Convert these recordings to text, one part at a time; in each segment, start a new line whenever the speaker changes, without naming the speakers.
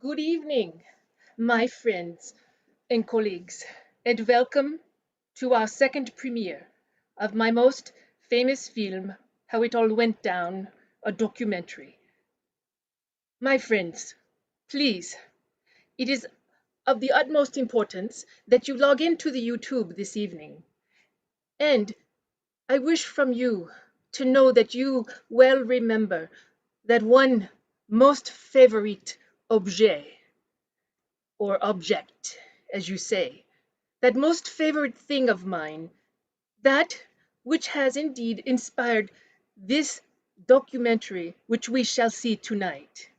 Good evening, my friends and colleagues, and welcome to our second premiere of my most famous film, How It All Went Down, a documentary. My friends, please, it is of the utmost importance that you log into the YouTube this evening. And I wish from you to know that you well remember that one most favorite objet, or object, as you say, that most favorite thing of mine, that which has indeed inspired this documentary which we shall see tonight.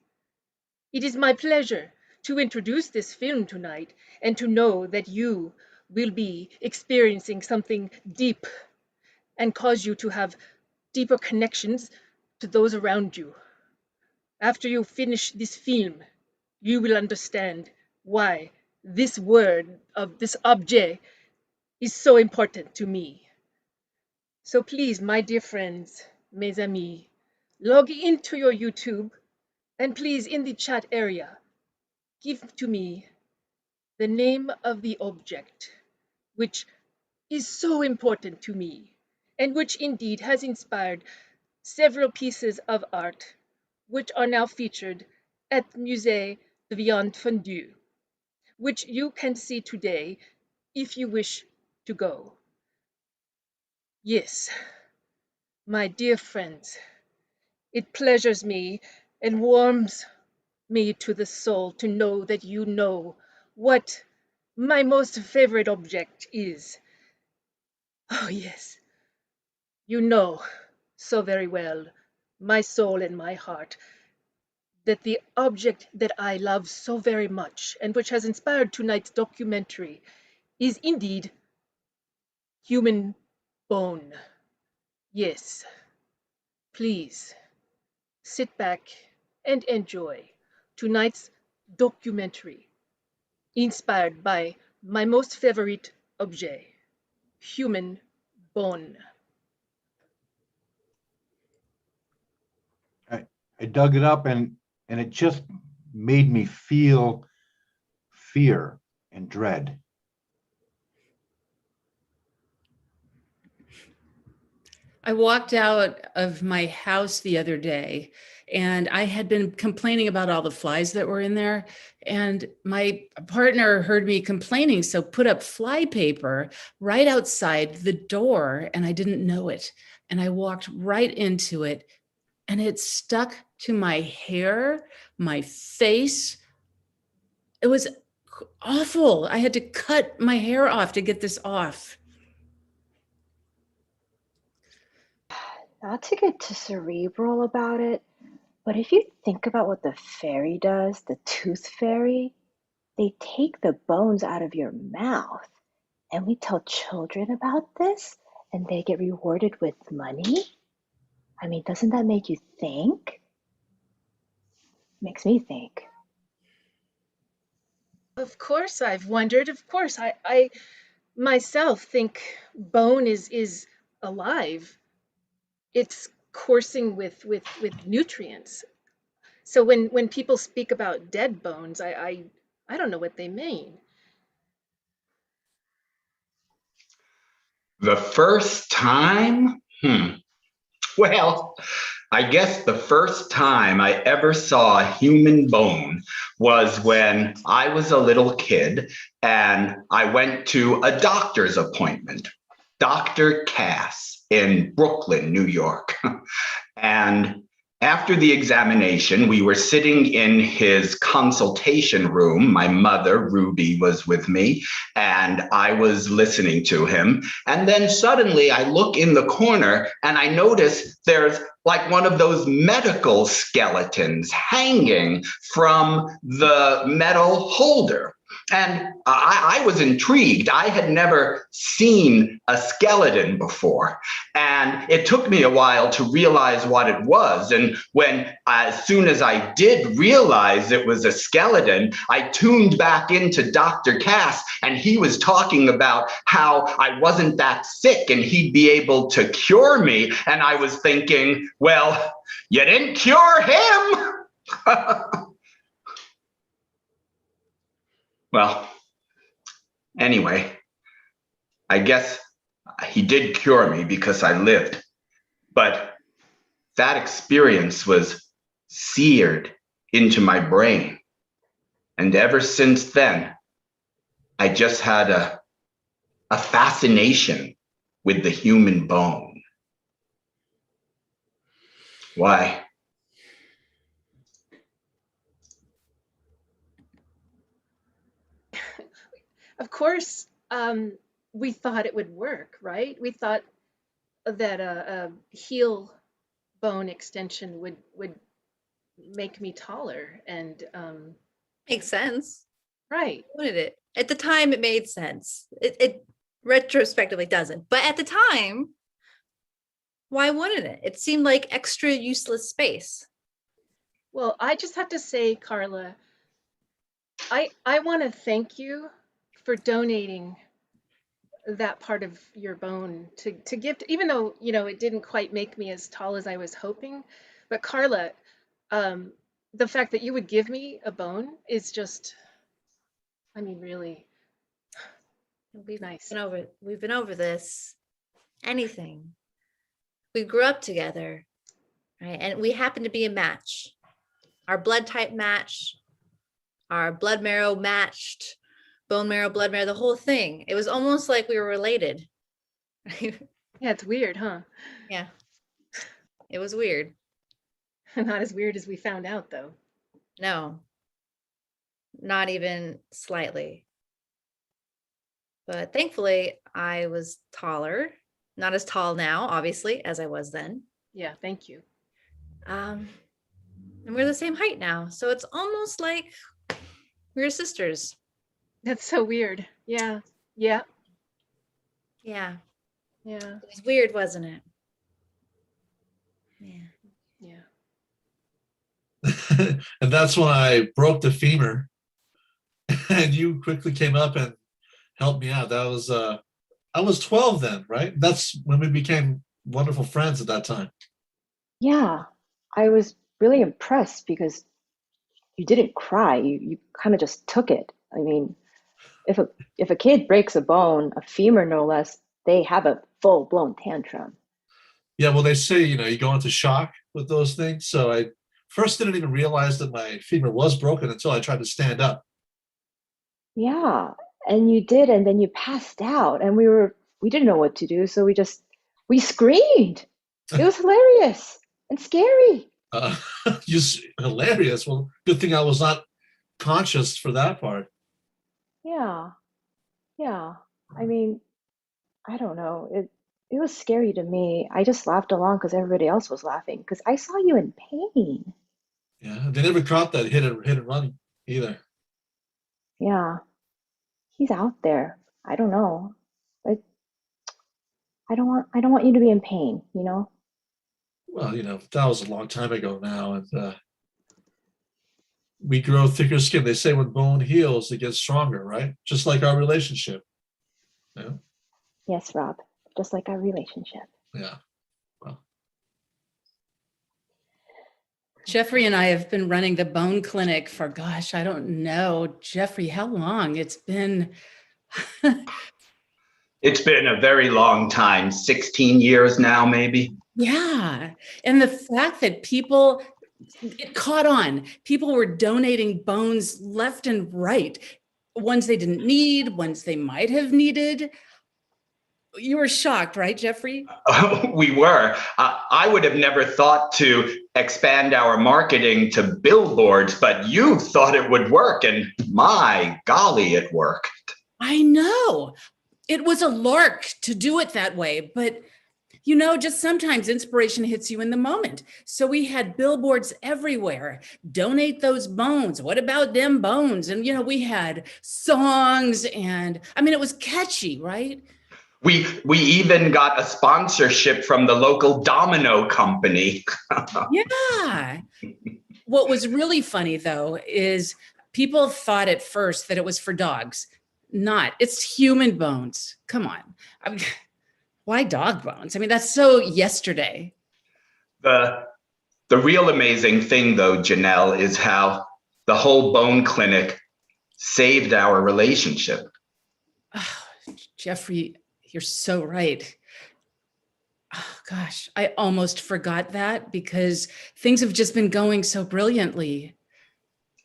It is my pleasure to introduce this film tonight and to know that you will be experiencing something deep and cause you to have deeper connections to those around you. After you finish this film, you will understand why this word of this objet is so important to me. So please, my dear friends, mes amis, log into your YouTube and please, in the chat area, give to me the name of the object, which is so important to me, and which indeed has inspired several pieces of art, which are now featured at the Musée de Viande Fondue, which you can see today if you wish to go. Yes, my dear friends, it pleasures me and warms me to the soul to know that you know what my most favorite object is. Oh, yes, you know so very well, my soul and my heart, that the object that I love so very much and which has inspired tonight's documentary is indeed human bone. Yes, please sit back and enjoy tonight's documentary inspired by my most favorite objet, human bone.
I dug it up and it just made me feel fear and dread.
I walked out of my house the other day and I had been complaining about all the flies that were in there. And my partner heard me complaining, so put up fly paper right outside the door, and I didn't know it. And I walked right into it, and it stuck to my hair, my face. It was awful. I had to cut my hair off to get this off.
Not to get too cerebral about it, but if you think about what the fairy does, the tooth fairy, they take the bones out of your mouth. And we tell children about this and they get rewarded with money. I mean, doesn't that make you think? Makes me think.
Of course, I've wondered. Of course, I myself think bone is alive. It's coursing with nutrients. So when people speak about dead bones, I don't know what they mean.
The first time? Well, I guess the first time I ever saw a human bone was when I was a little kid and I went to a doctor's appointment, Dr. Cass in Brooklyn, New York. And after the examination, we were sitting in his consultation room. My mother, Ruby, was with me, and I was listening to him. And then suddenly I look in the corner and I notice there's like one of those medical skeletons hanging from the metal holder. And I was intrigued. I had never seen a skeleton before. And it took me a while to realize what it was. And when, as soon as I did realize it was a skeleton, I tuned back into Dr. Cass, and he was talking about how I wasn't that sick and he'd be able to cure me. And I was thinking, well, you didn't cure him. Well, anyway, I guess he did cure me because I lived. But that experience was seared into my brain. And ever since then, I just had a fascination with the human bone. Why?
Of course, we thought it would work, right? We thought that a heel bone extension would make me taller, and
Makes sense.
right.
Wanted it. At the time, it made sense. It retrospectively doesn't. But at the time, why wouldn't it? It seemed like extra useless space.
Well, I just have to say, Carla, I want to thank you for donating that part of your bone to give to, even though it didn't quite make me as tall as I was hoping. But Carla, um, the fact that you would give me a bone is just, I mean, really
We've
nice.
we've been over this. Anything. We grew up together, right? And we happened to be a match. Our blood type matched, our blood marrow matched, bone marrow, blood marrow, the whole thing. It was almost like we were related.
Yeah, it's weird, huh?
Yeah. It was weird.
Not as weird as we found out, though.
No, not even slightly. But thankfully, I was taller, not as tall now, obviously, as I was then.
Yeah, thank you.
And we're the same height now. So it's almost like we're sisters.
That's so weird. Yeah, yeah,
Yeah.
yeah,
It was weird, wasn't it? Yeah.
yeah.
And that's when I broke the femur, and you quickly came up and helped me out. That was I was 12 then, right? That's when we became wonderful friends at that time.
Yeah, I was really impressed because you didn't cry. You kind of just took it. I mean, if a kid breaks a bone, a femur no less, they have a full-blown tantrum.
Yeah, well, they say, you go into shock with those things. So I first didn't even realize that my femur was broken until I tried to stand up.
Yeah, and you did, and then you passed out, and we didn't know what to do, so we screamed. It was hilarious and scary.
Uh, just hilarious. Well, good thing I was not conscious for that part.
Yeah, yeah. I mean, I don't know. It was scary to me. I just laughed along because everybody else was laughing because I saw you in pain.
Yeah, they never caught that hit and run either.
Yeah, he's out there. I don't know, but I don't want you to be in pain, you know?
Well, that was a long time ago now, and we grow thicker skin. They say when bone heals, it gets stronger, right? Just like our relationship. Yeah.
Yes, Rob, just like our relationship.
Yeah. Well,
Jeffrey and I have been running the bone clinic for, gosh, I don't know, Jeffrey, how long? It's been.
It's been a very long time, 16 years now, maybe.
Yeah. And the fact that it caught on. People were donating bones left and right, ones they didn't need, ones they might have needed. You were shocked, right, Jeffrey?
We were. I would have never thought to expand our marketing to billboards, but you thought it would work, and my golly, it worked.
I know. It was a lark to do it that way, but just sometimes inspiration hits you in the moment. So we had billboards everywhere. Donate those bones. What about them bones? And, we had songs, and it was catchy, right?
We even got a sponsorship from the local domino company.
Yeah. What was really funny, though, is people thought at first that it was for dogs. Not. It's human bones. Come on. Why dog bones? That's so yesterday.
The real amazing thing, though, Janelle, is how the whole bone clinic saved our relationship.
Oh, Jeffrey, you're so right. Oh, gosh, I almost forgot that because things have just been going so brilliantly.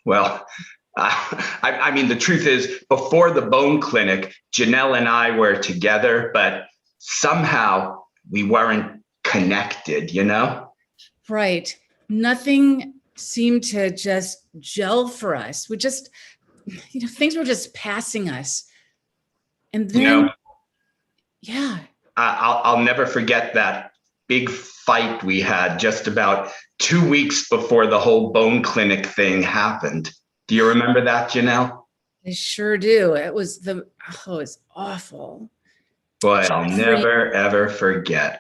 Well, I mean, the truth is, before the bone clinic, Janelle and I were together, but somehow we weren't connected, you know?
Right. Nothing seemed to just gel for us. We just, things were just passing us. And
You
then,
know,
yeah.
I'll never forget that big fight we had just about 2 weeks before the whole bone clinic thing happened. Do you remember that, Janelle?
I sure do. It was it was awful.
Boy, I'll
Jeffrey,
never, ever forget.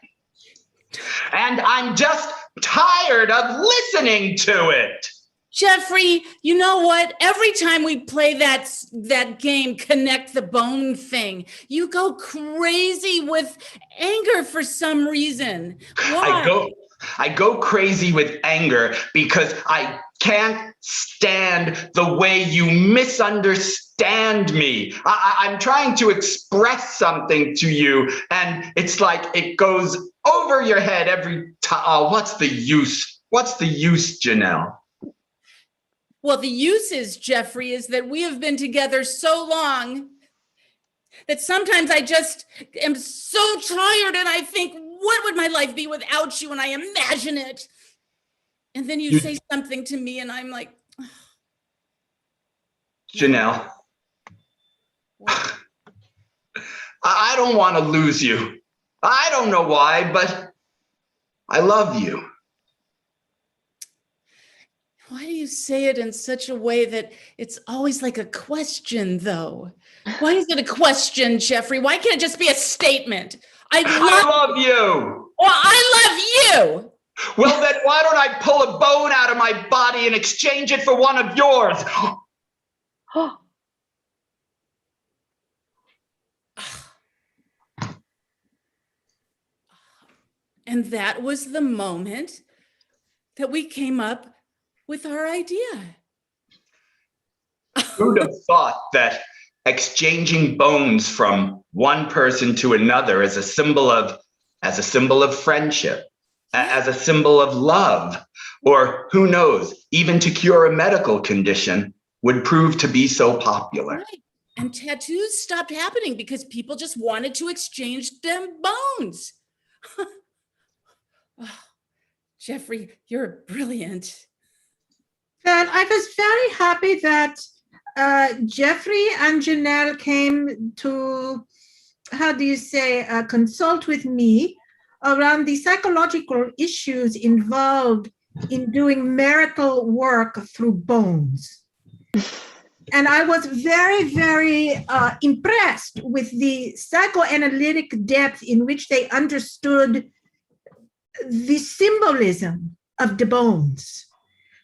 And I'm just tired of listening to it.
Jeffrey, you know what? Every time we play that game, Connect the Bone thing, you go crazy with anger for some reason. Why?
I go crazy with anger because I can't stand the way you misunderstand me. I'm trying to express something to you, and it's like it goes over your head every time. Oh, what's the use? What's the use, Janelle?
Well, the use is, Jeffrey, is that we have been together so long that sometimes I just am so tired and I think, what would my life be without you? And I imagine it. And then you say something to me and I'm like,
Janelle, I don't want to lose you. I don't know why, but I love you.
why do you say it in such a way that it's always like a question, though? Why is it a question, Jeffrey? Why can't it just be a statement?
I love you.
Well, I love you.
Well, then why don't I pull a bone out of my body and exchange it for one of yours?
And that was the moment that we came up with our idea.
Who'd have thought that exchanging bones from one person to another as a symbol of friendship, as a symbol of love, or who knows, even to cure a medical condition would prove to be so popular.
Right. And tattoos stopped happening because people just wanted to exchange them bones. Oh, Jeffrey, you're brilliant.
Well, I was very happy that Jeffrey and Janelle came to, how do you say, consult with me around the psychological issues involved in doing marital work through bones. And I was very, very impressed with the psychoanalytic depth in which they understood the symbolism of the bones.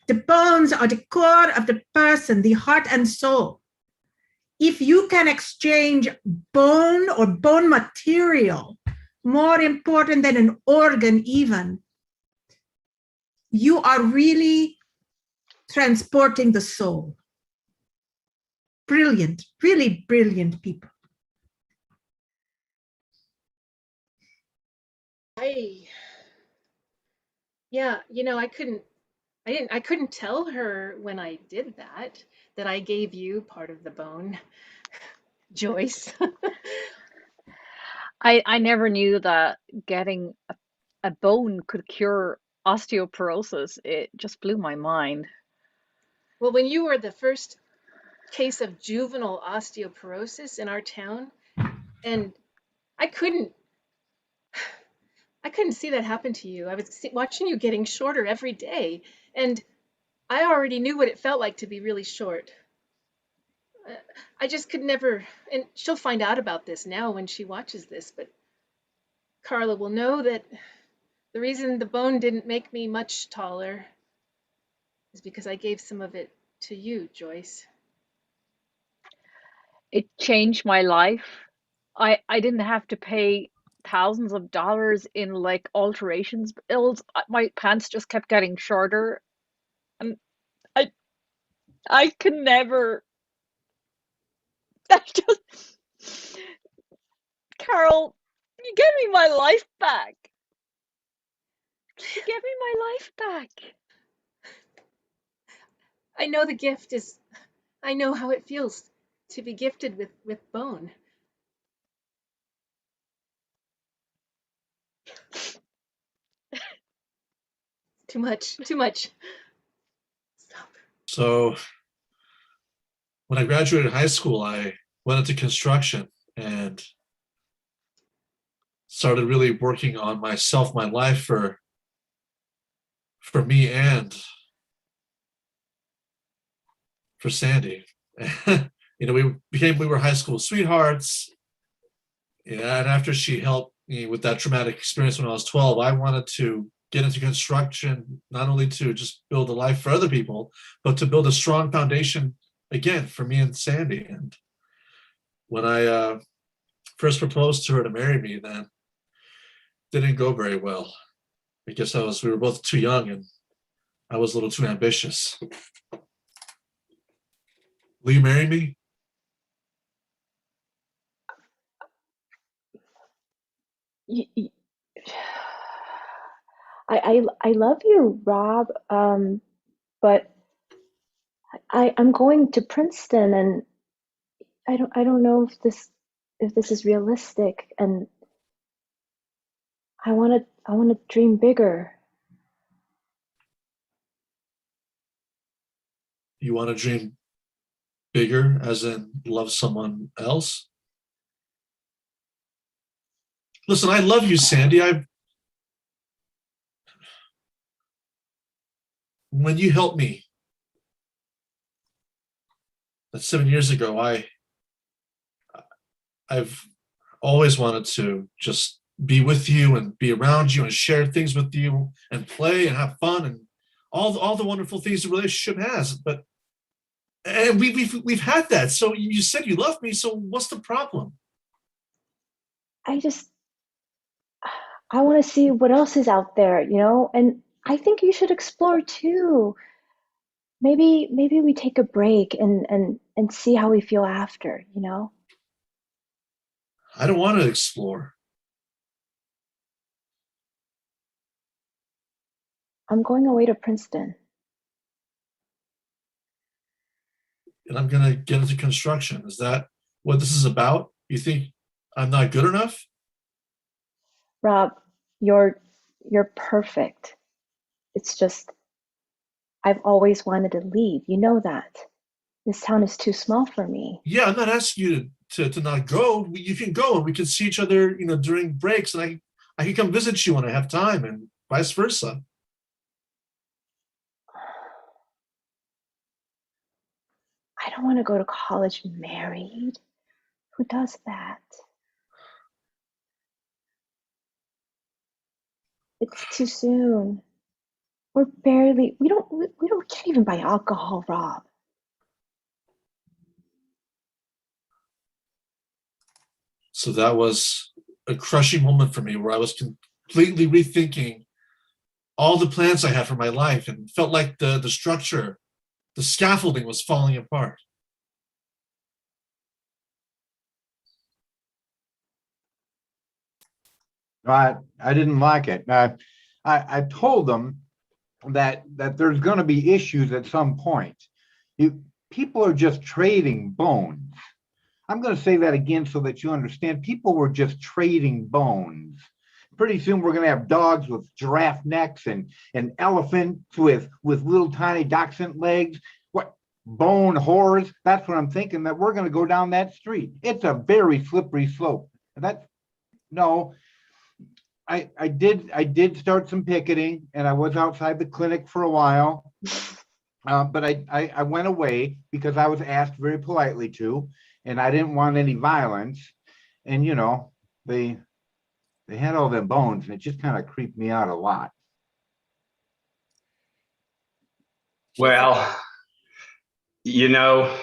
The bones are the core of the person, the heart and soul. If you can exchange bone or bone material, more important than an organ even, you are really transporting the soul. Brilliant, really brilliant people.
Yeah, you know, I couldn't tell her when I did that I gave you part of the bone, Joyce.
I never knew that getting a bone could cure osteoporosis. It just blew my mind.
Well, when you were the first case of juvenile osteoporosis in our town, and I couldn't see that happen to you. I was watching you getting shorter every day, and I already knew what it felt like to be really short. I just could never, and she'll find out about this now when she watches this, but Carla will know that the reason the bone didn't make me much taller is because I gave some of it to you, Joyce.
It changed my life. I didn't have to pay thousands of dollars in like alterations bills. My pants just kept getting shorter, and I can never That just, Carol, you gave me my life back. You gave me my life back.
I know the gift is, I know how it feels to be gifted with bone. Too much, too much. Stop.
So when I graduated high school, I went into construction and started really working on myself, my life for me and for Sandy. You know, we were high school sweethearts. Yeah, and after she helped me with that traumatic experience when I was 12, I wanted to get into construction, not only to just build a life for other people, but to build a strong foundation again for me and Sandy. And when I first proposed to her to marry me, then didn't go very well. I guess we were both too young and I was a little too ambitious. Will you marry me?
Y- y- I love you, Rob, but I'm going to Princeton, and I don't know if this is realistic, and I wanna dream bigger.
You want to dream bigger, as in love someone else? Listen, I love you, Sandy. When you helped me, that's 7 years ago, I've always wanted to just be with you and be around you and share things with you and play and have fun and all the wonderful things a relationship has. But and we've had that. So you said you love me. So what's the problem?
I just I want to see what else is out there, you know? And I think you should explore too. Maybe we take a break and see how we feel after, you know?
I don't want to explore.
I'm going away to Princeton.
And I'm gonna get into construction. Is that what this is about? You think I'm not good enough?
Rob, you're perfect. It's just I've always wanted to leave. You know that. This town is too small for me.
Yeah, I'm not asking you to not go. You can go and we can see each other, you know, during breaks, and I can come visit you when I have time and vice versa.
I don't want to go to college married. Who does that? It's too soon. We can't even buy alcohol, Rob.
So that was a crushing moment for me where I was completely rethinking all the plans I had for my life and felt like the structure, the scaffolding was falling apart.
I didn't like it. I told them that there's going to be issues at some point. People are just trading bones. I'm going to say that again so that you understand. People were just trading bones. Pretty soon we're going to have dogs with giraffe necks and elephants with little tiny dachshund legs. What bone whores? That's what I'm thinking, that we're going to go down that street. It's a very slippery slope. That's no. I did start some picketing, and I was outside the clinic for a while, but I went away because I was asked very politely to, and I didn't want any violence. And you know, they had all them bones, and it just kind of creeped me out a lot.
Well, you know,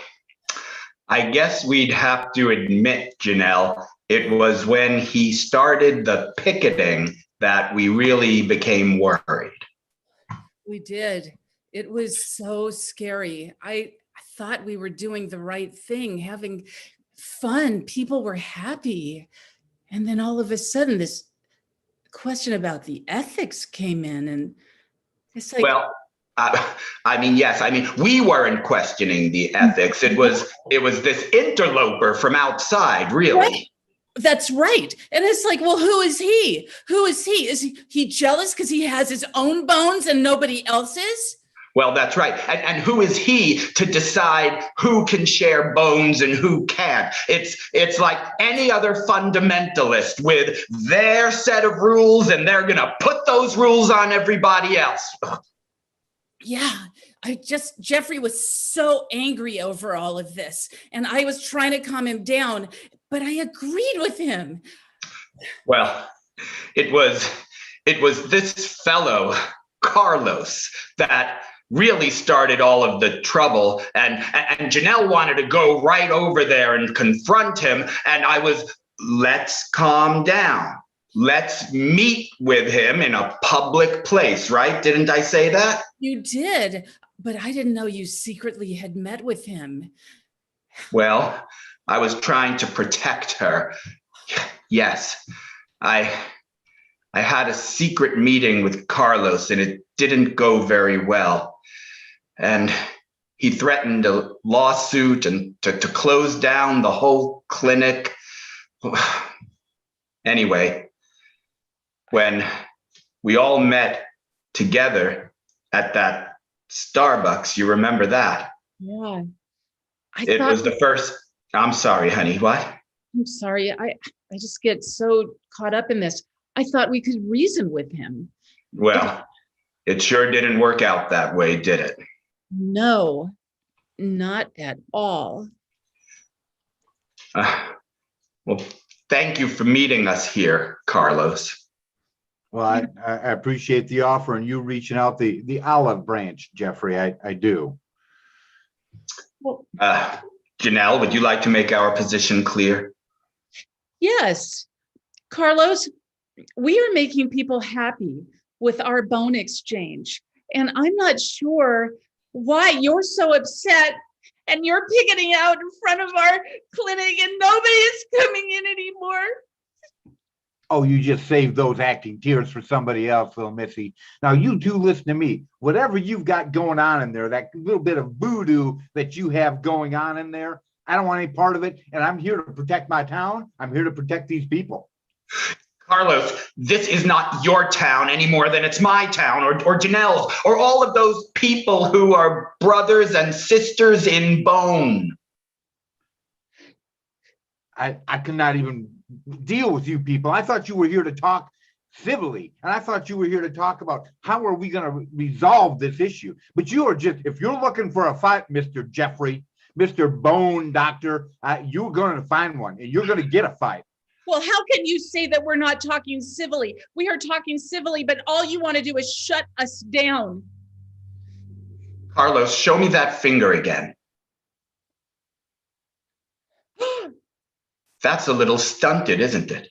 I guess we'd have to admit, Janelle, it was when he started the picketing that we really became worried.
We did. It was so scary. I thought we were doing the right thing, having fun. People were happy. And then all of a sudden, this question about the ethics came in, and it's like,
Well, I mean, yes. I mean, we weren't questioning the ethics. It was this interloper from outside, really.
Right. That's right. And it's like, well, who is he? Who is he? Is he jealous because he has his own bones and nobody else's?
Well, that's right. And who is he to decide who can share bones and who can't? It's like any other fundamentalist with their set of rules, and they're going to put those rules on everybody else.
Yeah, Jeffrey was so angry over all of this, and I was trying to calm him down, but I agreed with him.
Well, it was this fellow, Carlos, that really started all of the trouble. And Janelle wanted to go right over there and confront him. And I was, let's calm down. Let's meet with him in a public place, right? Didn't I say that?
You did, but I didn't know you secretly had met with him.
Well, I was trying to protect her. Yes, I had a secret meeting with Carlos, and it didn't go very well. And he threatened a lawsuit and to close down the whole clinic. Anyway, when we all met together at that Starbucks, you remember that?
Yeah.
It was the first. I'm sorry, honey. What?
I'm sorry. I just get so caught up in this. I thought we could reason with him.
Well, it sure didn't work out that way, did it?
No, not at all.
Well, thank you for meeting us here, Carlos.
Well, I appreciate the offer and you reaching out the olive branch, Jeffrey. I do.
Well,
Janelle, would you like to make our position clear?
yes, Carlos, we are making people happy with our bone exchange. And I'm not sure why you're so upset and you're picketing out in front of our clinic and nobody is coming in anymore.
Oh, you just saved those acting tears for somebody else, little Missy. Now, you two listen to me. Whatever you've got going on in there, that little bit of voodoo that you have going on in there, I don't want any part of it. And I'm here to protect my town. I'm here to protect these people.
Carlos, this is not your town any more than it's my town or Janelle's or all of those people who are brothers and sisters in bone.
I cannot even deal with you people. I thought you were here to talk civilly, and I thought you were here to talk about how are we going to resolve this issue. But you are just, if you're looking for a fight, Mr. Jeffrey, Mr. Bone Doctor, you're going to find one, and you're going to get a fight.
Well, how can you say that we're not talking civilly? We are talking civilly, but all you want to do is shut us down.
Carlos, show me that finger again. That's a little stunted, isn't it?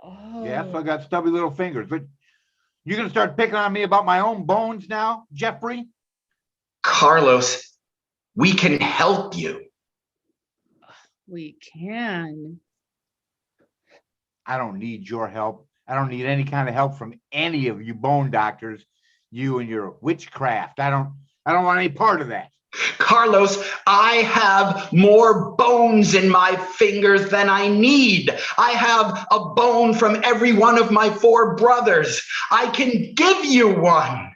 Oh.
Yes, I got stubby little fingers, but you're going to start picking on me about my own bones now, Jeffrey?
Carlos, we can help you.
We can.
I don't need your help. I don't need any kind of help from any of you bone doctors, you and your witchcraft. I don't want any part of that.
Carlos, I have more bones in my fingers than I need. I have a bone from every one of my 4 brothers. I can give you one.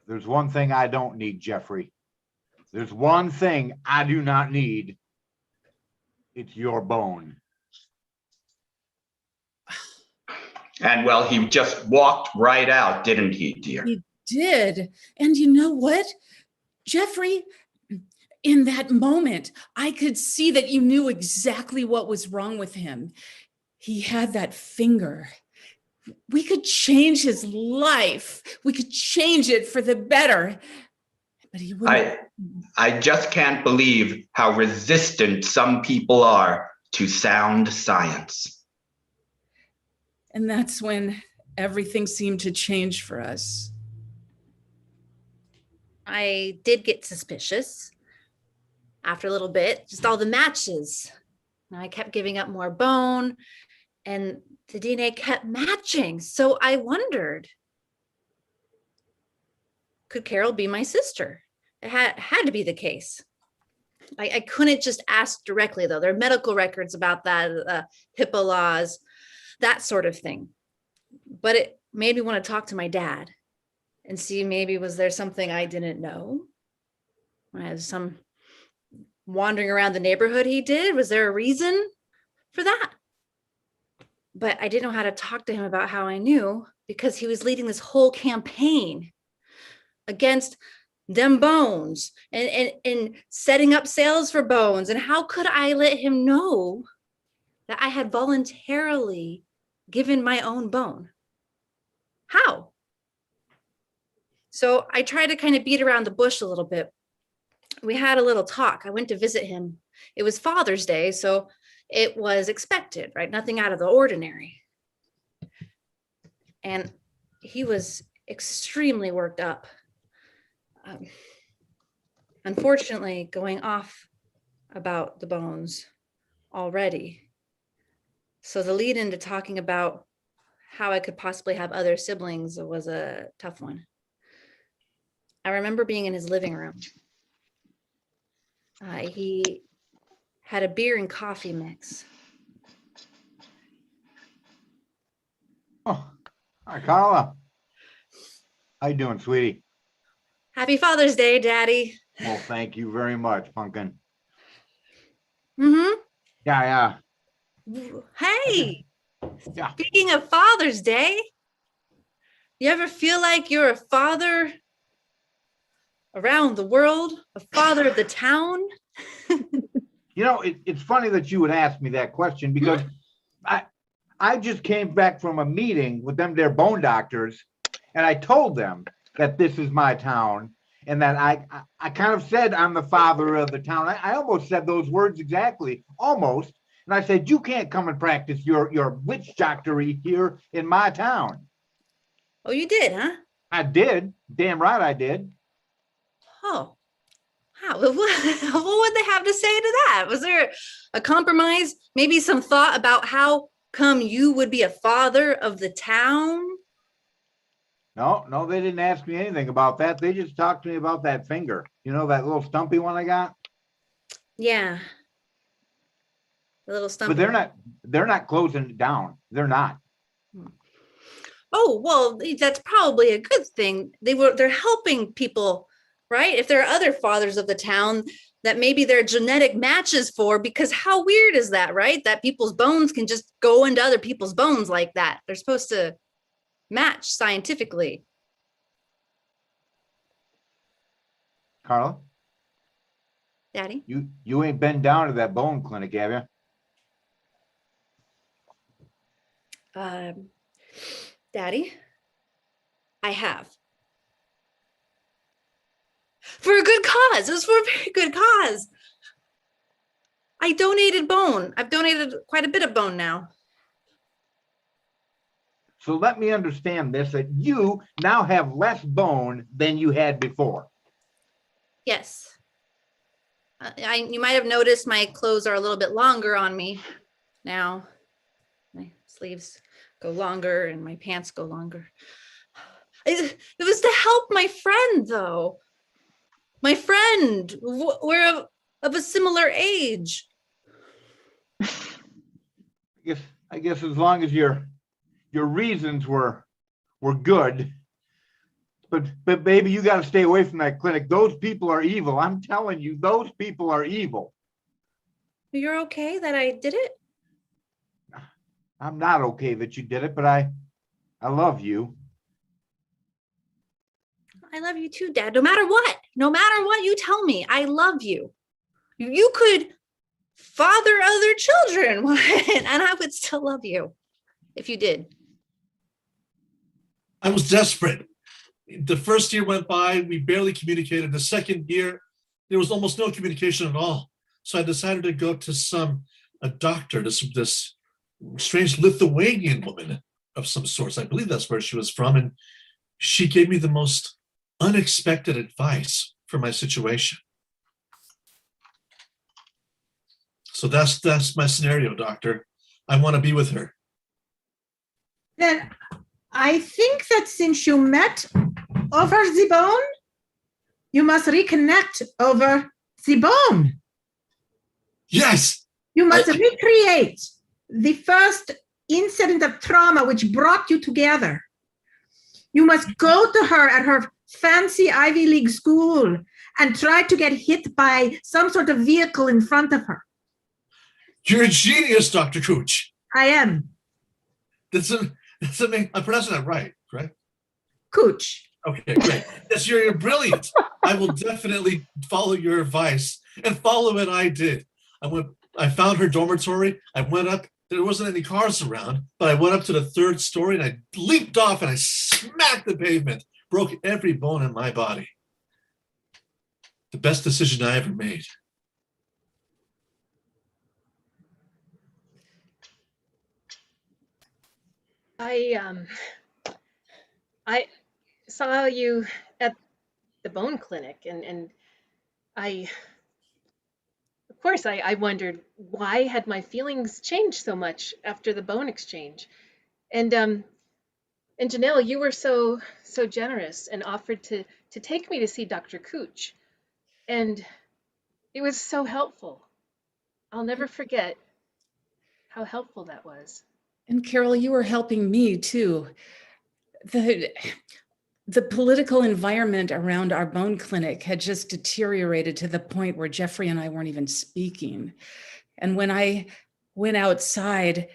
There's one thing I don't need, Jeffrey. There's one thing I do not need. It's your bone.
And well, he just walked right out, didn't he, dear?
He did. And you know what, Jeffrey, in that moment, I could see that you knew exactly what was wrong with him. He had that finger. We could change his life. We could change it for the better. But he wouldn't.
I just can't believe how resistant some people are to sound science.
And that's when everything seemed to change for us.
I did get suspicious. after a little bit, just all the matches. And I kept giving up more bone and the DNA kept matching. So I wondered, could Carol be my sister? It had to be the case. I couldn't just ask directly, though. There are medical records about that, HIPAA laws, that sort of thing. But it made me want to talk to my dad and see maybe was there something I didn't know? Was some wandering around the neighborhood he did? Was there a reason for that? But I didn't know how to talk to him about how I knew because he was leading this whole campaign against them bones and setting up sales for bones. And how could I let him know that I had voluntarily given my own bone? How? So I tried to kind of beat around the bush a little bit. We had a little talk. I went to visit him. It was Father's Day, so it was expected, right? Nothing out of the ordinary. And he was extremely worked up. Unfortunately, going off about the bones already. So the lead into talking about how I could possibly have other siblings was a tough one. I remember being in his living room. He had a beer and coffee mix.
Oh, hi, Carla. How you doing, sweetie?
Happy Father's Day, Daddy.
Well, thank you very much, Pumpkin.
Mm-hmm.
Yeah.
Hey,
Yeah.
speaking of Father's Day, you ever feel like you're a father around the world, a father of the town?
You know, it's funny that you would ask me that question because I just came back from a meeting with them, their bone doctors, and I told them that this is my town and that I kind of said I'm the father of the town. I almost said those words exactly, almost. And I said, you can't come and practice your witch doctory here in my town.
Oh, you did, huh?
I did. Damn right I did.
Oh, how? What would they have to say to that? Was there a compromise? Maybe some thought about how come you would be a father of the town?
No, they didn't ask me anything about that. They just talked to me about that finger. You know, that little stumpy one I got?
Yeah. The little stump.
But they're not closing it down. They're not.
Oh, well, that's probably a good thing. They're helping people, right? If there are other fathers of the town that maybe they're genetic matches for, because how weird is that, right? That people's bones can just go into other people's bones like that. They're supposed to match scientifically.
Carla,
Daddy?
you ain't been down to that bone clinic, have you?
Daddy, I have. For a good cause. It was for a very good cause. I donated bone. I've donated quite a bit of bone now.
So let me understand this, that you now have less bone than you had before.
Yes. You might have noticed my clothes are a little bit longer on me now. My sleeves go longer and my pants go longer. It was to help my friend, though. My friend, we're of a similar age.
I guess as long as your reasons were good, but baby, you got to stay away from that clinic. Those people are evil. I'm telling you, those people are evil.
You're okay that I did it?
I'm not okay that you did it, but I love you.
I love you too, Dad. No matter what you tell me, I love you. You could father other children and I would still love you if you did.
I was desperate. The first year went by, we barely communicated. The second year, there was almost no communication at all. So I decided to go to a doctor, this strange Lithuanian woman of some sorts. I believe that's where she was from. And she gave me the most unexpected advice for my situation. So that's my scenario, doctor. I want to be with her.
Then I think that since you met over the bone, you must reconnect over the bone.
Yes.
You must recreate the first incident of trauma which brought you together. You must go to her at her fancy Ivy League school and try to get hit by some sort of vehicle in front of her.
You're a genius, Dr. Cooch.
I am.
That's amazing. I'm pronouncing that right, correct?
Cooch.
Okay, great. Yes, you're brilliant. I will definitely follow your advice and follow what I did. I found her dormitory. I went up. There wasn't any cars around, but I went up to the 3rd story and I leaped off and I smacked the pavement, broke every bone in my body. The best decision I ever made.
I saw you at the bone clinic, and of course, I wondered why had my feelings changed so much after the bone exchange. And Janelle, you were so generous and offered to take me to see Dr. Cooch. And it was so helpful. I'll never forget how helpful that was.
And Carol, you were helping me too. The political environment around our bone clinic had just deteriorated to the point where Jeffrey and I weren't even speaking. And when I went outside,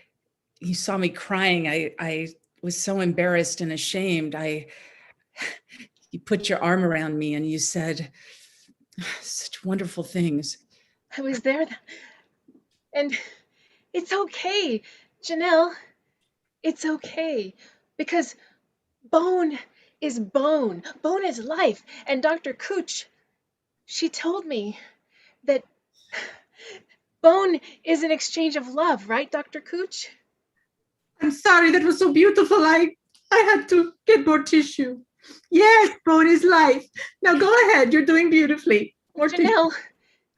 you saw me crying. I was so embarrassed and ashamed. You put your arm around me and you said such wonderful things.
I was there, and it's okay, Janelle. It's okay, because bone is bone. Bone is life. And Dr. Cooch, she told me that bone is an exchange of love, right, Dr. Cooch?
I'm sorry, that was so beautiful. I had to get more tissue. Yes, bone is life. Now go ahead, you're doing beautifully. More
Janelle,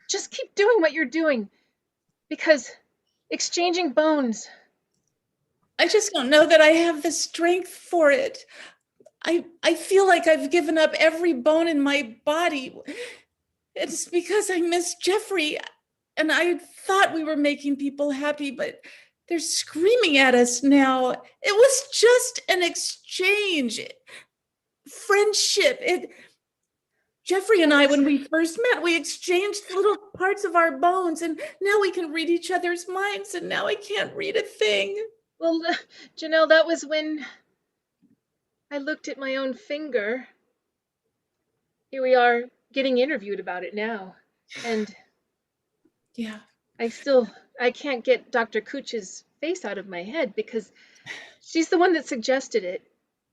just keep doing what you're doing, because exchanging bones.
I just don't know that I have the strength for it. I feel like I've given up every bone in my body. It's because I miss Jeffrey, and I thought we were making people happy, but they're screaming at us now. It was just an exchange, friendship. Jeffrey and I, when we first met, we exchanged little parts of our bones, and now we can read each other's minds, and now I can't read a thing.
Well, Janelle, that was when I looked at my own finger. Here we are getting interviewed about it now. And
yeah,
I can't get Dr. Cooch's face out of my head, because she's the one that suggested it,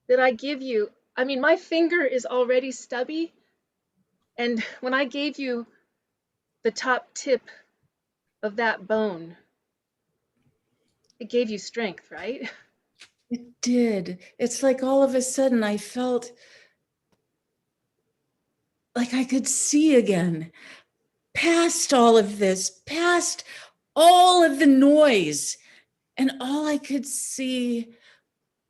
that I give you. I mean, my finger is already stubby. And when I gave you the top tip of that bone, it gave you strength, right?
It did. It's like all of a sudden I felt like I could see again, past all of this, past all of the noise. And all I could see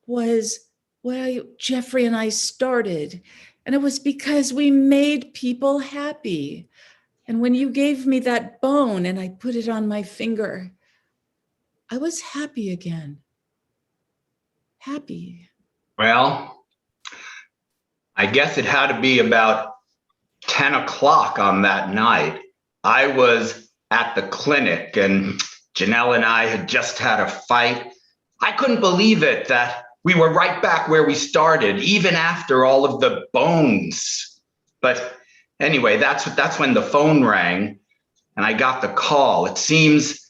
was where Jeffrey and I started. And it was because we made people happy. And when you gave me that bone and I put it on my finger, I was happy again. Happy.
Well, I guess it had to be about 10 o'clock on that night. I was at the clinic and Janelle and I had just had a fight. I couldn't believe it that we were right back where we started, even after all of the bones. But anyway, that's when the phone rang and I got the call. It seems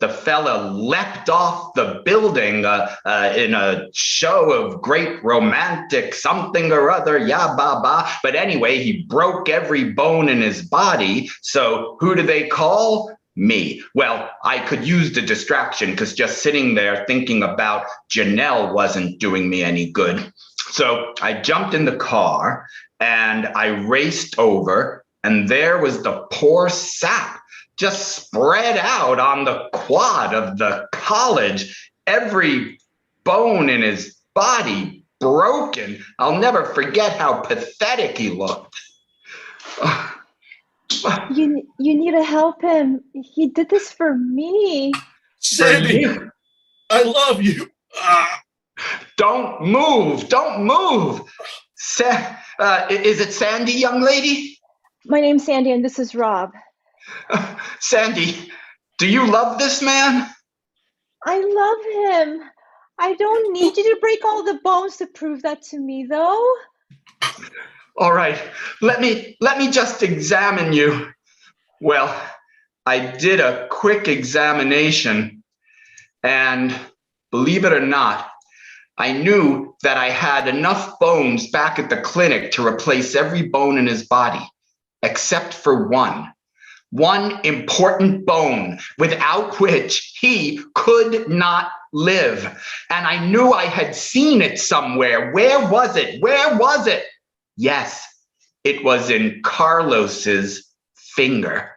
the fella leapt off the building in a show of great romantic something or other, yeah, ba, ba. But anyway, he broke every bone in his body. So who do they call? Me. Well, I could use the distraction because just sitting there thinking about Janelle wasn't doing me any good. So I jumped in the car and I raced over, and there was the poor sap just spread out on the quad of the college, every bone in his body broken. I'll never forget how pathetic he looked.
You need to help him. He did this for me.
Sandy,
For you.
I love you. Ah.
Don't move. Don't move. Is it Sandy, young lady?
My name's Sandy, and this is Rob.
Sandy, do you love this man?
I love him. I don't need you to break all the bones to prove that to me, though.
All right, let me just examine you. Well, I did a quick examination, and believe it or not, I knew that I had enough bones back at the clinic to replace every bone in his body, except for one important bone without which he could not live. And I knew I had seen it somewhere. Where was it? Where was it? Yes, it was in Carlos's finger.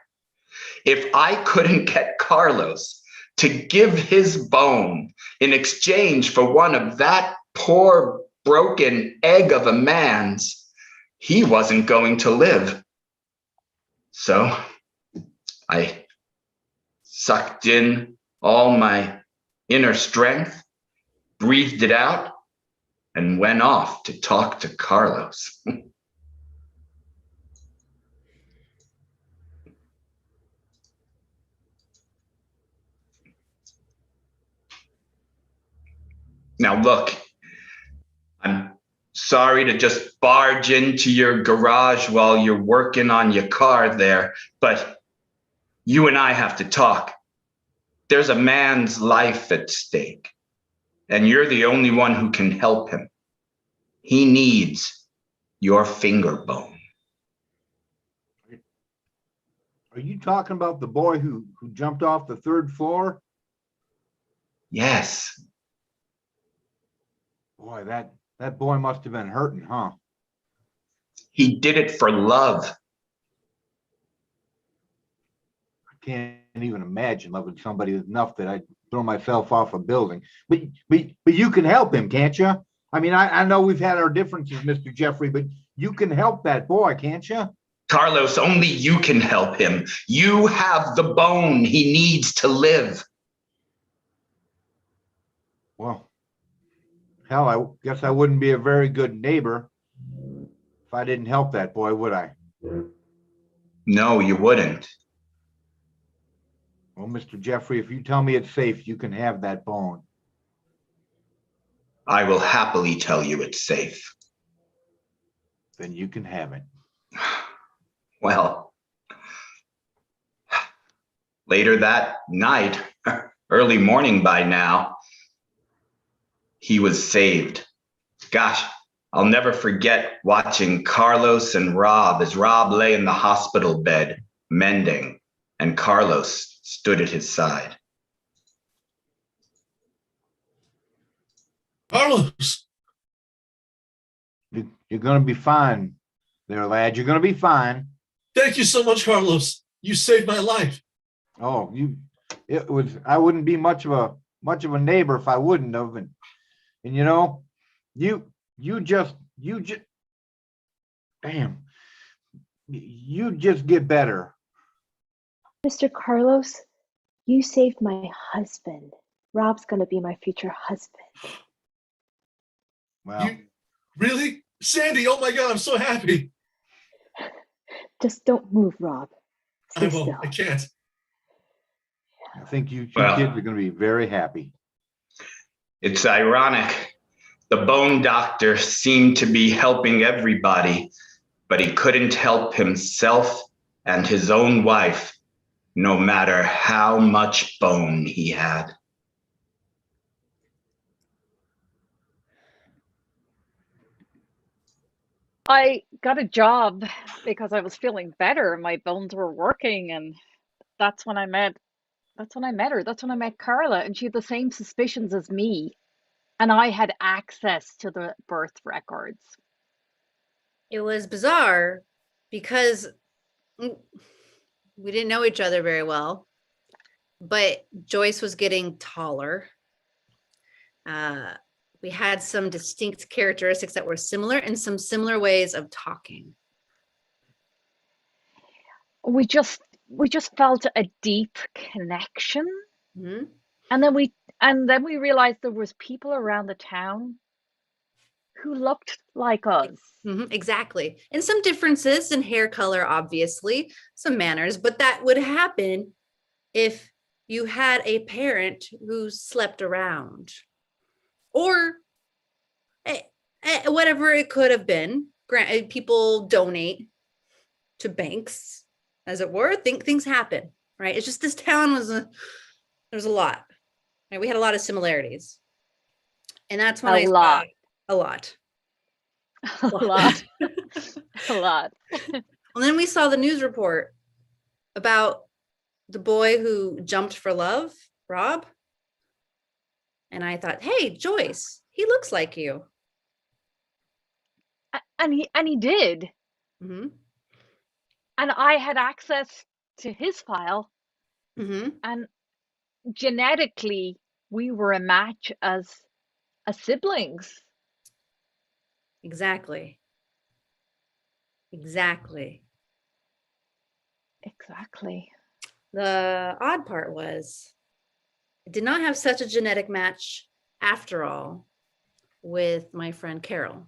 If I couldn't get Carlos to give his bone in exchange for one of that poor broken egg of a man's, he wasn't going to live. So I sucked in all my inner strength, breathed it out, and went off to talk to Carlos. Now look, I'm sorry to just barge into your garage while you're working on your car there, but you and I have to talk. There's a man's life at stake, and you're the only one who can help him. He needs your finger bone.
Are you talking about the boy who jumped off the 3rd floor?
Yes.
Boy, that boy must have been hurting, huh?
He did it for love.
I can't even imagine loving somebody enough that I'd throw myself off a building. But you can help him, can't you? I mean, I know we've had our differences, Mr. Jeffrey, but you can help that boy, can't you?
Carlos, only you can help him. You have the bone he needs to live.
Well, hell, I guess I wouldn't be a very good neighbor if I didn't help that boy, would I?
No, you wouldn't.
Well, Mr. Jeffrey, if you tell me it's safe, you can have that bone.
I will happily tell you it's safe.
Then you can have it.
Well, later that night, early morning by now, he was saved. Gosh, I'll never forget watching Carlos and Rob as Rob lay in the hospital bed, mending, and Carlos stood at his side.
Carlos,
You're going to be fine there, lad. You're going to be fine.
thank you so much, Carlos. You saved my life.
Oh, I wouldn't be much of a neighbor if I wouldn't have. And you know, you just damn, you just get better.
Mr. Carlos, you saved my husband. Rob's gonna be my future husband.
Well,
You really? Sandy, oh my God, I'm so happy.
Just don't move, Rob. Stay
I won't.
still.
I can't.
I think you two
Well,
kids are going to be very happy.
it's ironic. The bone doctor seemed to be helping everybody, but he couldn't help himself and his own wife, no matter how much bone he had.
I got a job because I was feeling better. My bones were working, and that's when I met her. That's when I met Carla, and she had the same suspicions as me. And I had access to the birth records.
It was bizarre because We didn't know each other very well, but Joyce was getting taller. We had some distinct characteristics that were similar and some similar ways of talking.
We just felt a deep connection.
Mhm.
And then we realized there was people around the town who looked like us.
Exactly. And some differences in hair color, obviously, some manners, but that would happen if you had a parent who slept around or whatever it could have been. People donate to banks, as it were. Things happen, right? It's just this town there's a lot. Right? We had a lot of similarities. And that's when
A
I
lot.
saw a lot.
A lot. A lot.
And then we saw the news report about the boy who jumped for love, Rob. And I thought, hey, Joyce, he looks like you.
And he did.
Mm-hmm.
And I had access to his file.
Mm-hmm.
And genetically, we were a match as siblings.
Exactly.
Exactly.
The odd part was I did not have such a genetic match after all with my friend Carol.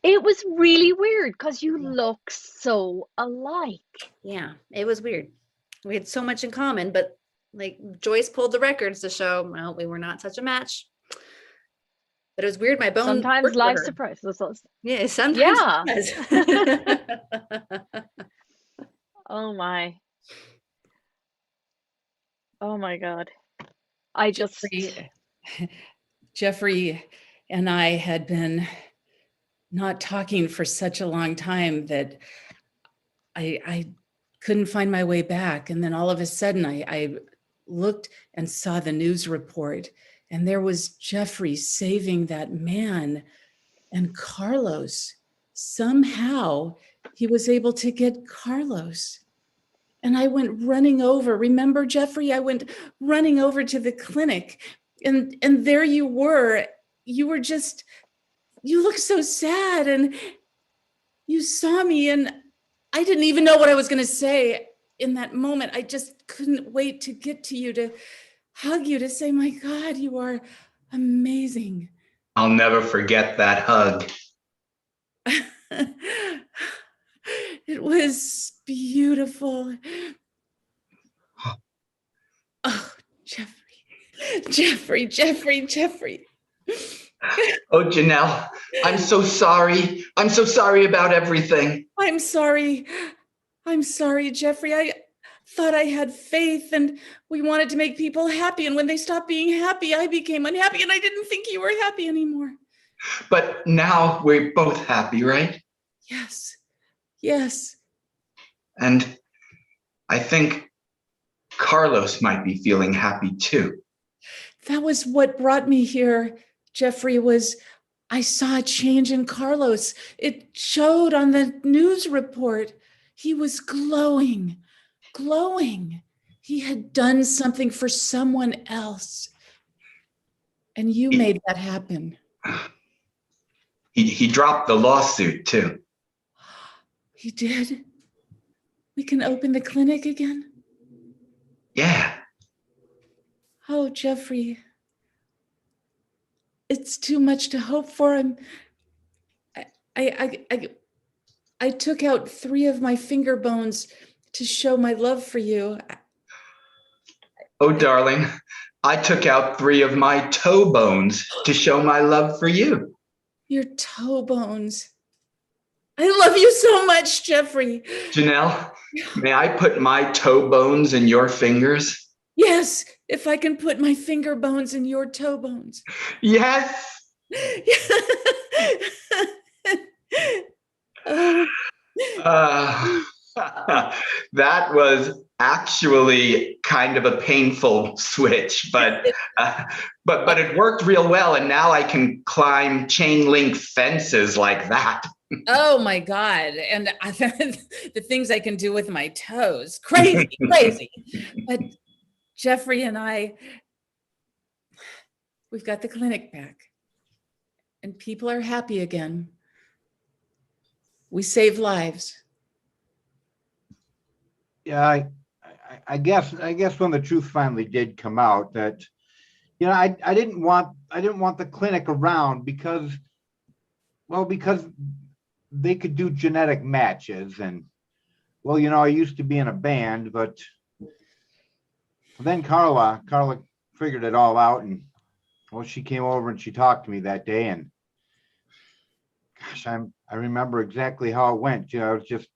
It was really weird because you look so alike.
Yeah, it was weird. We had so much in common, but like Joyce pulled the records to show, well, we were not such a match. But it was weird. My bone.
Sometimes life surprises us.
Yeah, sometimes.
Yeah.
It does.
Oh my God.
Jeffrey and I had been not talking for such a long time that I couldn't find my way back. And then all of a sudden I looked and saw the news report, and there was Jeffrey saving that man, and Carlos. Somehow he was able to get Carlos. And I went running over. Remember, Jeffrey? I went running over to the clinic, and there you were. You looked so sad, and you saw me, and I didn't even know what I was going to say in that moment. I just couldn't wait to get to you, to hug you, to say, my God, you are amazing.
I'll never forget that hug.
It was beautiful. Oh, Jeffrey.
Oh, Janelle, I'm so sorry. I'm so sorry about everything.
I'm sorry, Jeffrey. I thought I had faith and we wanted to make people happy. And when they stopped being happy, I became unhappy, and I didn't think you were happy anymore.
But now we're both happy, right?
Yes.
And I think Carlos might be feeling happy too.
That was what brought me here, Jeffrey, I saw a change in Carlos. It showed on the news report. He was glowing. He had done something for someone else. And you made that happen.
He dropped the lawsuit too.
He did? We can open the clinic again?
Yeah.
Oh, Jeffrey. It's too much to hope for. I took out 3 of my finger bones to show my love for you.
Oh, darling, I took out 3 of my toe bones to show my love for you.
Your toe bones. I love you so much, Jeffrey.
Janelle, may I put my toe bones in your fingers?
Yes, if I can put my finger bones in your toe bones.
Yes.
Oh.
That was actually kind of a painful switch, but it worked real well, and now I can climb chain link fences like that.
Oh my God. And the things I can do with my toes. Crazy, crazy. But Jeffrey and we've got the clinic back and people are happy again. We save lives.
Yeah, I guess when the truth finally did come out that, I didn't want the clinic around because they could do genetic matches, and I used to be in a band, but then Carla figured it all out, and she came over and she talked to me that day, and gosh, I remember exactly how it went. I was just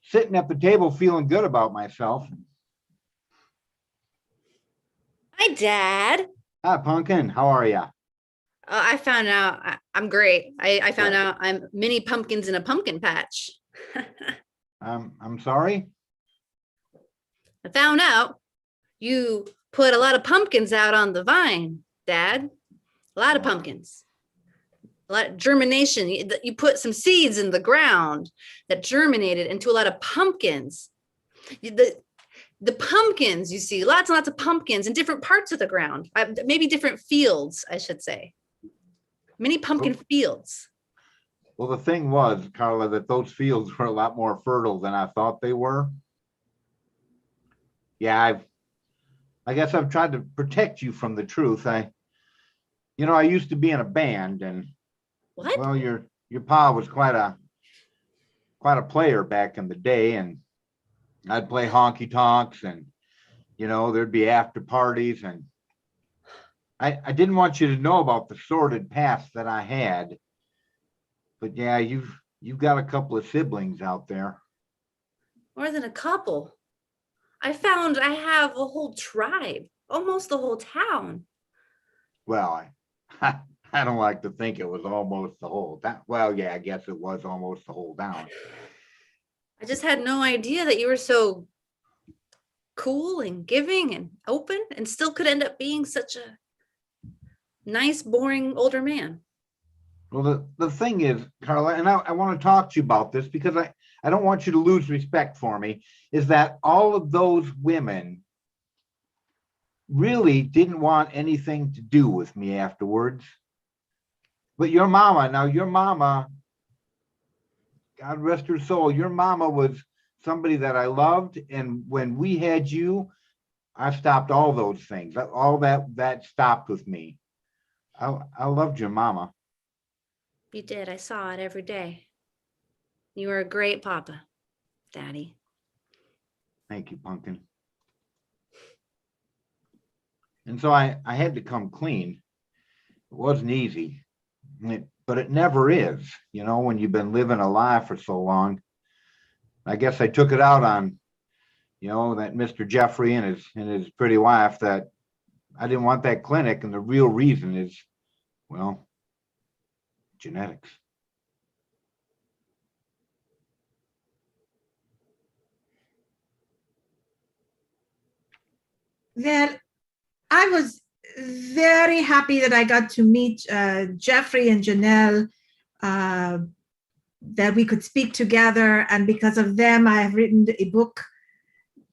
sitting at the table feeling good about myself.
Hi, Dad.
Hi, Pumpkin. How are you?
I found out I'm great. I found out I'm mini pumpkins in a pumpkin patch.
I'm sorry.
I found out you put a lot of pumpkins out on the vine, Dad. A lot of pumpkins. A lot of germination. You put some seeds in the ground that germinated into a lot of pumpkins. The pumpkins, you see, lots and lots of pumpkins in different parts of the ground, maybe different fields, I should say. Many pumpkin fields.
Well, the thing was, Carla, that those fields were a lot more fertile than I thought they were. Yeah, I guess I've tried to protect you from the truth. I used to be in a band, and
what?
Well, your pa was quite a player back in the day, and I'd play honky tonks, and there'd be after parties, and I didn't want you to know about the sordid past that I had. But yeah, you've got a couple of siblings out there.
More than a couple. I found I have a whole tribe, almost the whole town.
Well, I don't like to think it was almost the whole town. Well, yeah, I guess it was almost the whole town.
I just had no idea that you were so cool and giving and open and still could end up being such a nice, boring older man.
Well, the thing is, Carla, and I want to talk to you about this because I don't want you to lose respect for me, is that all of those women really didn't want anything to do with me afterwards. But your mama, God rest her soul, your mama was somebody that I loved. And when we had you, I stopped all those things. All that stopped with me. I loved your mama.
You did. I saw it every day. You were a great papa, Daddy.
Thank you, Pumpkin. And so I had to come clean. It wasn't easy, but it never is, when you've been living a lie for so long. I guess I took it out on, that Mr. Jeffrey and his pretty wife, that I didn't want that clinic. And the real reason is, genetics.
Well, I was very happy that I got to meet Jeffrey and Janelle, that we could speak together. And because of them, I have written a book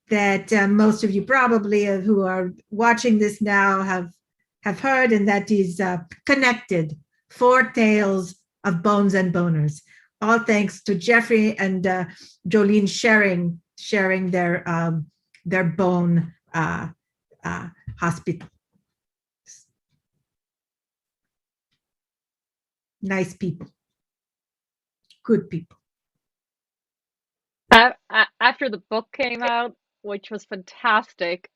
that most of you probably who are watching this now have heard, and that is Connected, 4 Tales of Bones and Boners. All thanks to Jeffrey and Jolene sharing their bone hospital. Nice people, good people.
After the book came out, which was fantastic,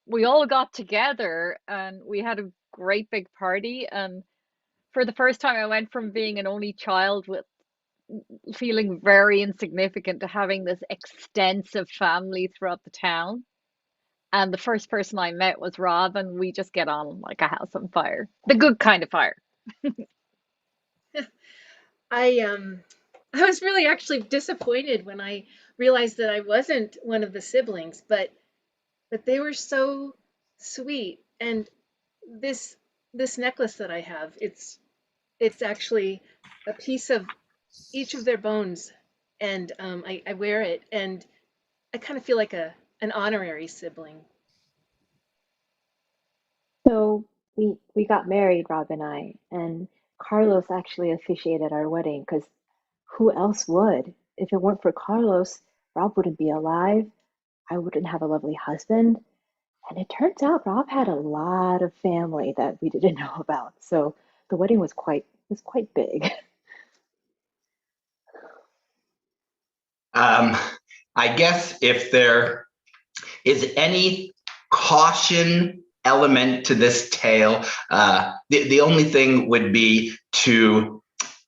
we all got together and we had a great big party. And for the first time, I went from being an only child with feeling very insignificant to having this extensive family throughout the town. And the first person I met was Rob, and we just get on like a house on fire. The good kind of fire.
I was really actually disappointed when I realized that I wasn't one of the siblings, but they were so sweet. And this this necklace that I have, it's actually a piece of each of their bones, and I wear it, and I kind of feel like an honorary sibling.
So we got married, Rob and I, and Carlos actually officiated our wedding because who else would? If it weren't for Carlos, Rob wouldn't be alive. I wouldn't have a lovely husband. And it turns out Rob had a lot of family that we didn't know about. So the wedding was quite big.
I guess if there is any caution element to this tale, the only thing would be to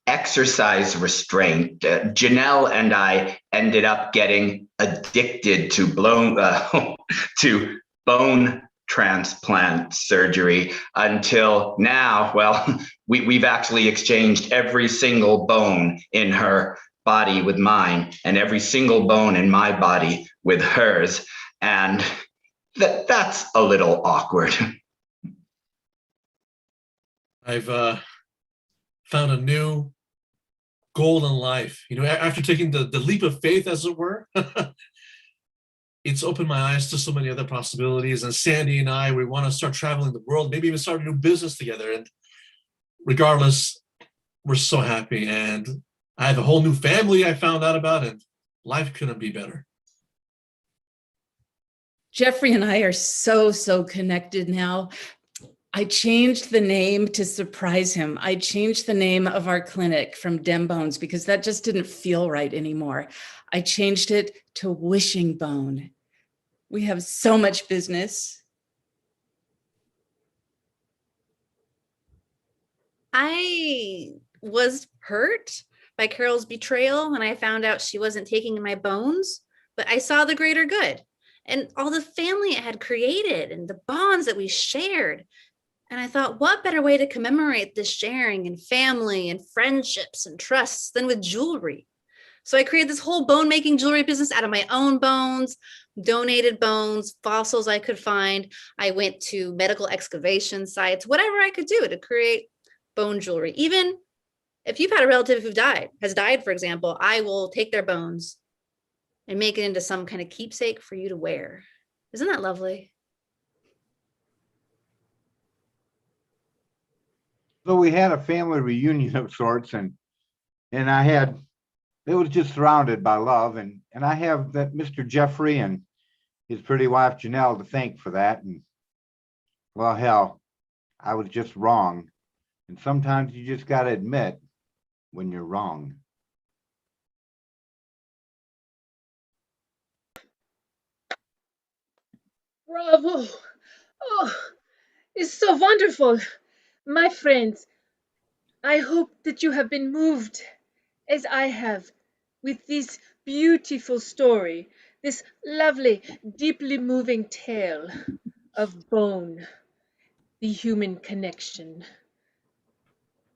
exercise restraint. Janelle and I ended up getting addicted to to bone transplant surgery until now. Well, we've actually exchanged every single bone in her body with mine and every single bone in my body with hers. And that's a little awkward.
I've found a new goal in life. You know, after taking the leap of faith, as it were, it's opened my eyes to so many other possibilities. And Sandy and I, we want to start traveling the world, maybe even start a new business together. And regardless, we're so happy. And I have a whole new family I found out about, and life couldn't be better.
Jeffrey and I are so connected now. I changed the name to surprise him. I changed the name of our clinic from Dem Bones because that just didn't feel right anymore. I changed it to Wishing Bone. We have so much business.
I was hurt by Carol's betrayal when I found out she wasn't taking my bones, but I saw the greater good and all the family it had created and the bonds that we shared. And I thought, what better way to commemorate this sharing and family and friendships and trusts than with jewelry? So I created this whole bone making jewelry business out of my own bones, donated bones, fossils I could find. I went to medical excavation sites, whatever I could do to create bone jewelry. Even if you've had a relative who has died, for example, I will take their bones and make it into some kind of keepsake for you to wear. Isn't that lovely?
So we had a family reunion of sorts, and it was just surrounded by love, and I have that Mr. Jeffrey and his pretty wife Janelle to thank for that. And well, hell, I was just wrong, and sometimes you just got to admit when you're wrong.
Bravo! Oh, it's so wonderful. My friends, I hope that you have been moved as I have with this beautiful story, this lovely, deeply moving tale of bone, the human connection.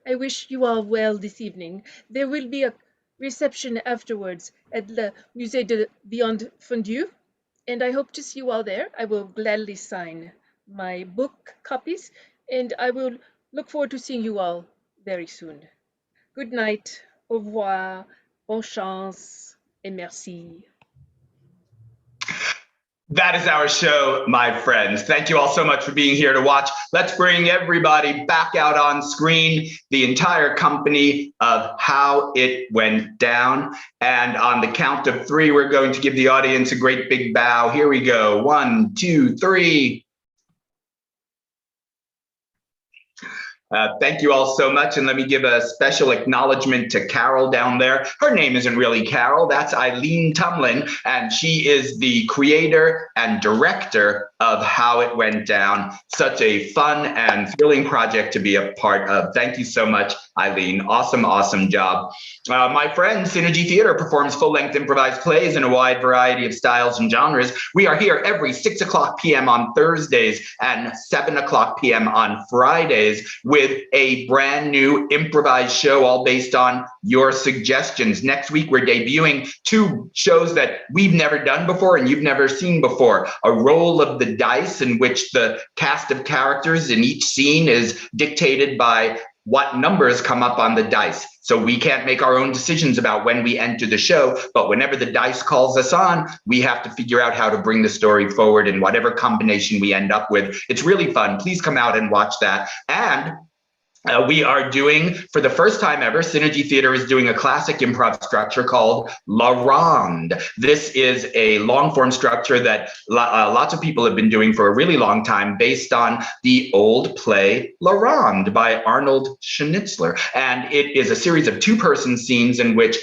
I wish you all well this evening. There will be a reception afterwards at the Musée de Viande Fondue, and I hope to see you all there. I will gladly sign my book copies, and I will look forward to seeing you all very soon. Good night, au revoir, bonne chance, et merci.
That is our show, my friends. Thank you all so much for being here to watch. Let's bring everybody back out on screen, the entire company of How It Went Down. And on the count of 3, we're going to give the audience a great big bow. Here we go. 1, 2, 3. Thank you all so much. And let me give a special acknowledgement to Carol down there. Her name isn't really Carol, that's Eileen Tumlin, and she is the creator and director of how it went down. Such a fun and thrilling project to be a part of. Thank you so much, Eileen. Awesome, awesome job. My friend, Synergy Theater performs full-length improvised plays in a wide variety of styles and genres. We are here every 6 o'clock p.m. on Thursdays and 7 o'clock p.m. on Fridays with a brand new improvised show, all based on your suggestions. Next week, we're debuting 2 shows that we've never done before and you've never seen before. A Roll of the Dice, in which the cast of characters in each scene is dictated by what numbers come up on the dice. So we can't make our own decisions about when we enter the show, but whenever the dice calls us on, we have to figure out how to bring the story forward in whatever combination we end up with. It's really fun. Please come out and watch that. And we are doing, for the first time ever, Synergy Theater is doing a classic improv structure called La Ronde. This is a long form structure that lots of people have been doing for a really long time, based on the old play La Ronde by Arnold Schnitzler. And it is a series of 2-person scenes in which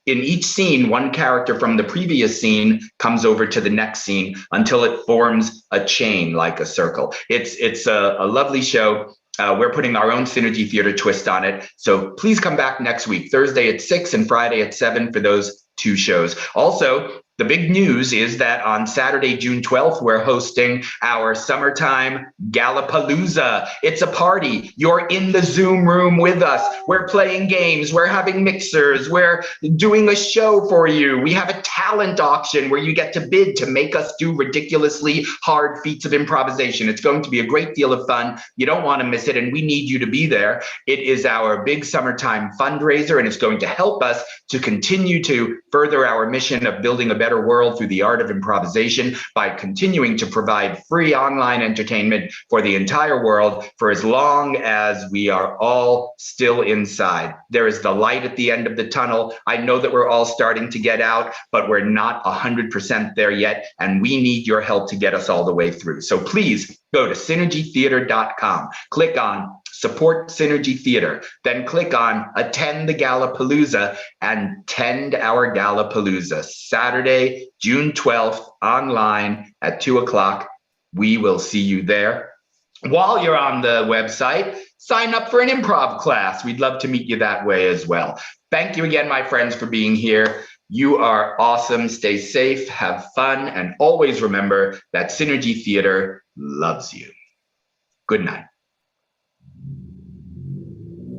in each scene, one character from the previous scene comes over to the next scene until it forms a chain like a circle. It's a lovely show. We're putting our own Synergy Theater twist on it. So please come back next week, Thursday at 6 and Friday at 7 for those 2 shows. Also, the big news is that on Saturday, June 12th, we're hosting our summertime Gallapalooza. It's a party. You're in the Zoom room with us. We're playing games. We're having mixers. We're doing a show for you. We have a talent auction where you get to bid to make us do ridiculously hard feats of improvisation. It's going to be a great deal of fun. You don't want to miss it, and we need you to be there. It is our big summertime fundraiser, and it's going to help us to continue to further our mission of building a better world through the art of improvisation by continuing to provide free online entertainment for the entire world for as long as we are all still inside. There is the light at the end of the tunnel. I know that we're all starting to get out, but we're not 100% there yet, and we need your help to get us all the way through. So please go to synergytheater.com, click on Support Synergy Theater, then click on Attend the Gallapalooza and attend our Gallapalooza, Saturday, June 12th, online at 2 o'clock. We will see you there. While you're on the website, sign up for an improv class. We'd love to meet you that way as well. Thank you again, my friends, for being here. You are awesome. Stay safe, have fun, and always remember that Synergy Theater loves you. Good night.